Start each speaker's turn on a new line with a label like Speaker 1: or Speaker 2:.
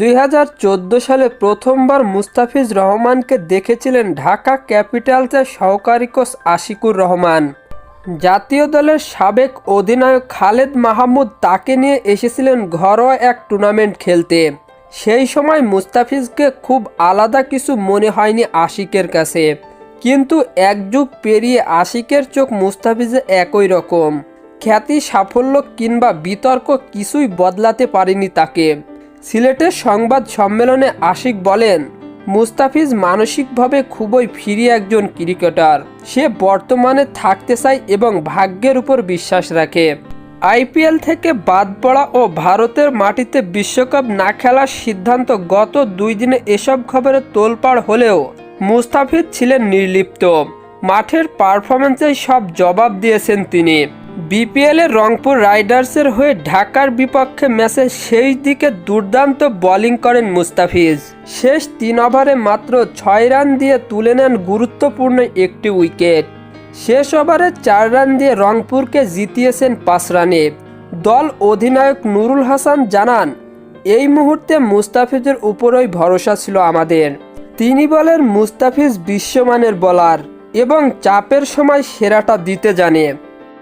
Speaker 1: 2014 সালে প্রথমবার মুস্তাফিজ রহমানকে দেখেছিলেন ঢাকা ক্যাপিটালসের সহকারী কোচ আশিকুর রহমান। জাতীয় দলের সাবেক অধিনায়ক খালেদ মাহমুদ তাকে নিয়ে এসেছিলেন ঘরোয়া এক টুর্নামেন্ট খেলতে। সেই সময় মুস্তাফিজকে খুব আলাদা কিছু মনে হয়নি আশিকের কাছে, কিন্তু এক যুগ পেরিয়ে আশিকের চোখ মুস্তাফিজে একই রকম। খ্যাতি, সাফল্য কিংবা বিতর্ক কিছুই বদলাতে পারেনি তাকে। সিলেটের সংবাদ সম্মেলনে আশিক বলেন, মুস্তাফিজ মানসিকভাবে খুবই ফ্রি একজন ক্রিকেটার। সে বর্তমানে থাকতে চায় এবং ভাগ্যের উপর বিশ্বাস রাখে। আইপিএল থেকে বাদ পড়া ও ভারতের মাটিতে বিশ্বকাপ না খেলার সিদ্ধান্ত গত 2 দিনে এসব খবরে তোলপাড় হলেও মুস্তাফিজ ছিলেন নির্লিপ্ত। মাঠের পারফরম্যান্সেই সব জবাব দিয়েছেন তিনি। বিপিএলের রংপুর রাইডার্সের হয়ে ঢাকার বিপক্ষে ম্যাচের শেষ দিকে দুর্দান্ত বোলিং করেন মুস্তাফিজ। শেষ 3 ওভারে মাত্র 6 রান দিয়ে তুলে নেন গুরুত্বপূর্ণ একটি উইকেট। শেষ ওভারে 4 রান দিয়ে রংপুরকে জিতিয়েছেন 5 রানে। দল অধিনায়ক নুরুল হাসান জানান, এই মুহূর্তে মুস্তাফিজের উপরই ভরসা ছিল আমাদের। তিনি বলেন, মুস্তাফিজ বিশ্বমানের বোলার এবং চাপের সময় সেরাটা দিতে জানে।